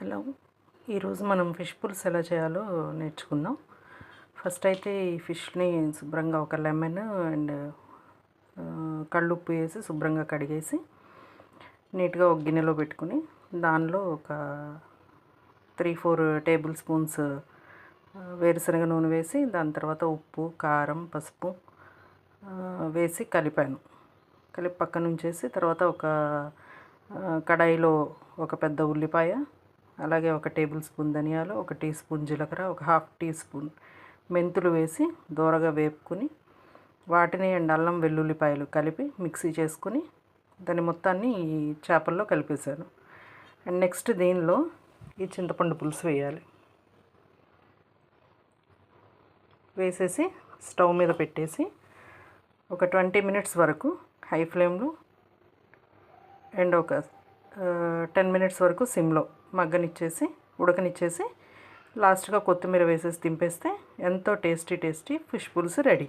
Hello. ఈరోజు మనం fish పులుసు ఎలా చేయాలో నేర్చుకుందాం. ఫస్ట్ అయితే ఈ ఫిష్ని శుభ్రంగా ఒక లెమన్ అండ్ కళ్ళుప్పు వేసి శుభ్రంగా కడిగేసి నీట్గా ఒక గిన్నెలో పెట్టుకుని దానిలో ఒక 3-4 టేబుల్ స్పూన్స్ వేరుశనగ నూనె వేసి దాని తర్వాత ఉప్పు, కారం, పసుపు వేసి కలిపాను. కలిపి పక్కన ఉంచేసి తర్వాత ఒక కడాయిలో ఒక పెద్ద ఉల్లిపాయ, అలాగే ఒక టేబుల్ స్పూన్ ధనియాలు, ఒక టీ స్పూన్ జీలకర్ర, ఒక హాఫ్ టీ స్పూన్ మెంతులు వేసి దోరగా వేపుకుని వాటిని అండ్ అల్లం వెల్లుల్లిపాయలు కలిపి మిక్సీ చేసుకుని దాని మొత్తాన్ని ఈ చేపల్లో కలిపేశాను. అండ్ నెక్స్ట్ దీనిలో ఈ చింతపండు పులుసు వేయాలి. వేసేసి స్టవ్ మీద పెట్టేసి ఒక 20 మినిట్స్ వరకు హై ఫ్లేమ్లో అండ్ ఒక 10 మినిట్స్ వరకు సిమ్లో ఉడకనిచ్చేసి లాస్ట్గా కొత్తిమీర వేసేసి దింపేస్తే ఎంతో టేస్టీ ఫిష్ పులుసు రెడీ.